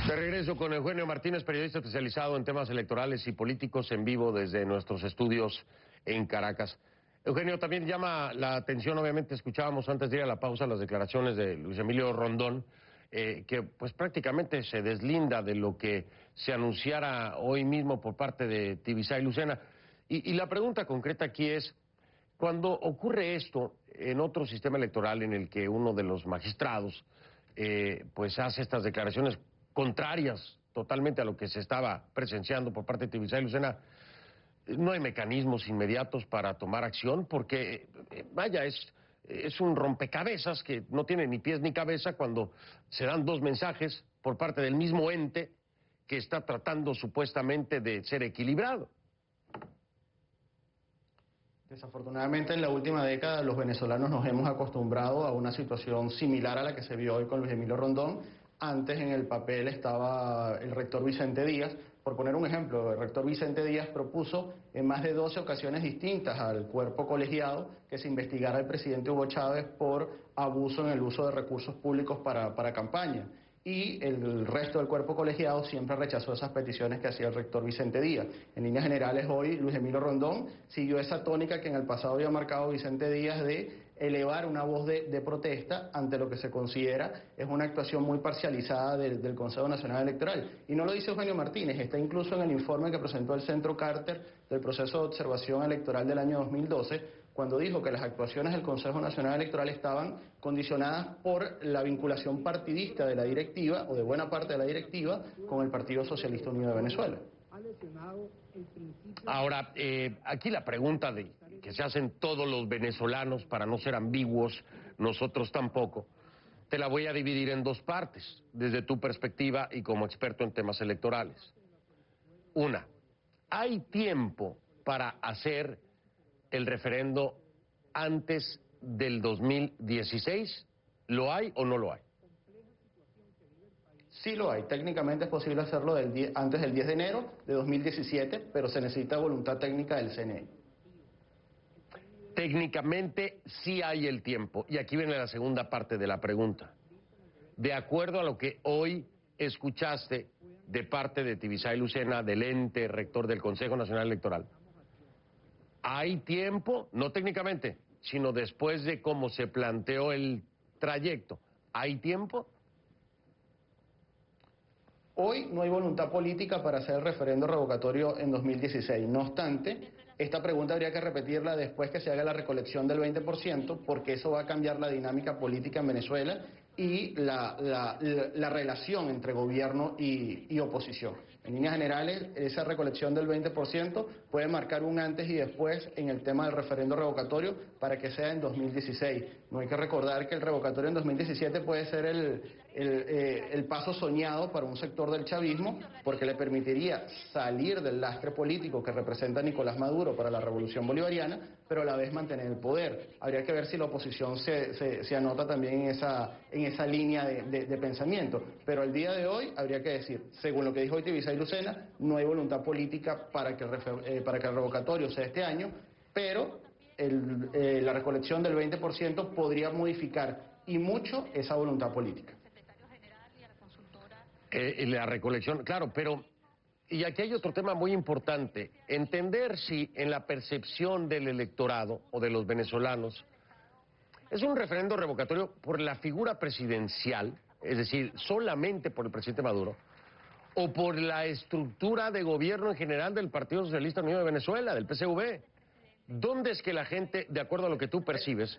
De regreso con Eugenio Martínez, periodista especializado en temas electorales y políticos, en vivo desde nuestros estudios en Caracas. Eugenio, también llama la atención, obviamente escuchábamos antes de ir a la pausa las declaraciones de Luis Emilio Rondón, que pues prácticamente se deslinda de lo que se anunciara hoy mismo por parte de Tibisay Lucena. Y la pregunta concreta aquí es, cuando ocurre esto en otro sistema electoral en el que uno de los magistrados pues hace estas declaraciones contrarias totalmente a lo que se estaba presenciando por parte de Tibisay Lucena, no hay mecanismos inmediatos para tomar acción porque, vaya, es un rompecabezas que no tiene ni pies ni cabeza cuando se dan dos mensajes por parte del mismo ente que está tratando supuestamente de ser equilibrado. Desafortunadamente, en la última década los venezolanos nos hemos acostumbrado a una situación similar a la que se vio hoy con Luis Emilio Rondón. Antes en el papel estaba el rector Vicente Díaz. Por poner un ejemplo, el rector Vicente Díaz propuso en más de 12 ocasiones distintas al cuerpo colegiado que se investigara al presidente Hugo Chávez por abuso en el uso de recursos públicos para campaña. Y el resto del cuerpo colegiado siempre rechazó esas peticiones que hacía el rector Vicente Díaz. En líneas generales, hoy Luis Emilio Rondón siguió esa tónica que en el pasado había marcado Vicente Díaz de elevar una voz de protesta ante lo que se considera es una actuación muy parcializada del Consejo Nacional Electoral. Y no lo dice Eugenio Martínez, está incluso en el informe que presentó el Centro Carter del proceso de observación electoral del año 2012, cuando dijo que las actuaciones del Consejo Nacional Electoral estaban condicionadas por la vinculación partidista de la directiva, o de buena parte de la directiva, con el Partido Socialista Unido de Venezuela. Ahora, aquí la pregunta que se hacen todos los venezolanos, para no ser ambiguos, nosotros tampoco, te la voy a dividir en dos partes, desde tu perspectiva y como experto en temas electorales. Una, ¿hay tiempo para hacer el referendo antes del 2016? ¿Lo hay o no lo hay? Sí lo hay, técnicamente es posible hacerlo antes del 10 de enero de 2017, pero se necesita voluntad técnica del CNE. Técnicamente sí hay el tiempo, y aquí viene la segunda parte de la pregunta. De acuerdo a lo que hoy escuchaste de parte de Tibisay Lucena, del ente rector del Consejo Nacional Electoral, ¿hay tiempo? No técnicamente, sino después de cómo se planteó el trayecto. ¿Hay tiempo? Hoy no hay voluntad política para hacer el referendo revocatorio en 2016. No obstante, esta pregunta habría que repetirla después que se haga la recolección del 20%, porque eso va a cambiar la dinámica política en Venezuela y la relación entre gobierno y oposición. En líneas generales, esa recolección del 20% puede marcar un antes y después en el tema del referendo revocatorio para que sea en 2016. No hay que recordar que el revocatorio en 2017 puede ser el paso soñado para un sector del chavismo, porque le permitiría salir del lastre político que representa Nicolás Maduro para la revolución bolivariana, pero a la vez mantener el poder. Habría que ver si la oposición se anota también en esa línea de pensamiento. Pero al día de hoy habría que decir, según lo que dijo hoy Tibisay Lucena, no hay voluntad política para que el revocatorio sea este año, pero la recolección del 20% podría modificar y mucho esa voluntad política. La recolección, claro, pero y aquí hay otro tema muy importante, entender si en la percepción del electorado o de los venezolanos es un referendo revocatorio por la figura presidencial, es decir, solamente por el presidente Maduro, o por la estructura de gobierno en general del Partido Socialista Unido de Venezuela, del PSV. ¿Dónde es que la gente, de acuerdo a lo que tú percibes,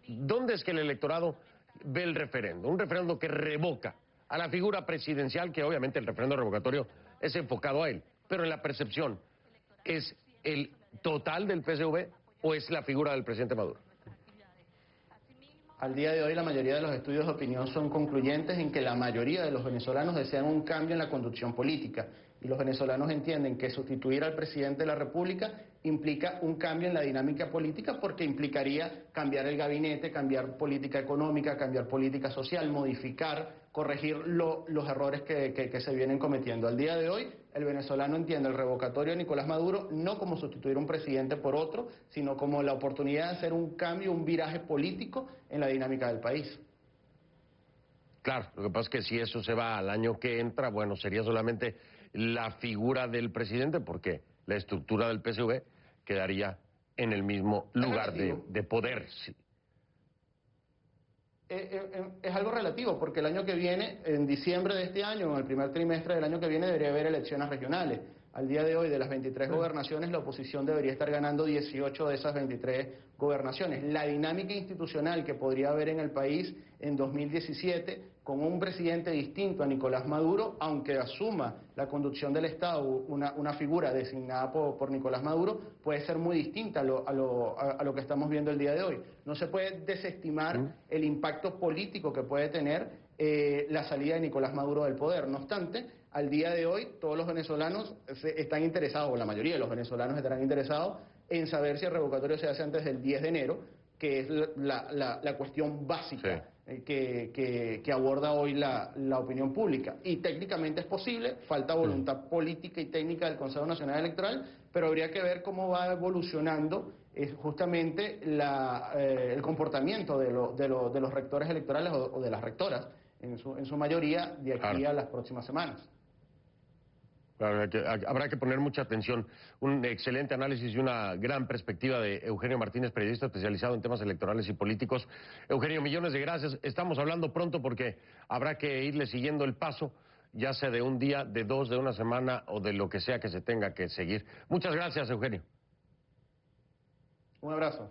dónde es que el electorado ve el referendo? Un referendo que revoca a la figura presidencial, que obviamente el referendo revocatorio es enfocado a él, pero en la percepción, ¿es el total del PSV o es la figura del presidente Maduro? Al día de hoy la mayoría de los estudios de opinión son concluyentes en que la mayoría de los venezolanos desean un cambio en la conducción política y los venezolanos entienden que sustituir al presidente de la República implica un cambio en la dinámica política porque implicaría cambiar el gabinete, cambiar política económica, cambiar política social, modificar, corregir los errores que se vienen cometiendo. Al día de hoy el venezolano entiende el revocatorio de Nicolás Maduro no como sustituir un presidente por otro, sino como la oportunidad de hacer un cambio, un viraje político en la dinámica del país. Claro, lo que pasa es que si eso se va al año que entra, bueno, sería solamente la figura del presidente, porque la estructura del PSV quedaría en el mismo lugar de poder. Sí. Es algo relativo, porque el año que viene, en diciembre de este año, en el primer trimestre del año que viene, debería haber elecciones regionales. Al día de hoy, de las 23 gobernaciones, la oposición debería estar ganando 18 de esas 23 gobernaciones. La dinámica institucional que podría haber en el país en 2017, con un presidente distinto a Nicolás Maduro, aunque asuma la conducción del Estado una figura designada por Nicolás Maduro, puede ser muy distinta a lo que estamos viendo el día de hoy. No se puede desestimar el impacto político que puede tener la salida de Nicolás Maduro del poder. No obstante, al día de hoy todos los venezolanos están interesados, o la mayoría de los venezolanos estarán interesados en saber si el revocatorio se hace antes del 10 de enero, que es la cuestión básica que aborda hoy la opinión pública. Y técnicamente es posible, falta voluntad política y técnica del Consejo Nacional Electoral, pero habría que ver cómo va evolucionando justamente el comportamiento de los rectores electorales o de las rectoras, en su mayoría, de aquí a las próximas semanas. Habrá que poner mucha atención. Un excelente análisis y una gran perspectiva de Eugenio Martínez, periodista especializado en temas electorales y políticos. Eugenio, millones de gracias. Estamos hablando pronto porque habrá que irle siguiendo el paso, ya sea de un día, de dos, de una semana o de lo que sea que se tenga que seguir. Muchas gracias, Eugenio. Un abrazo.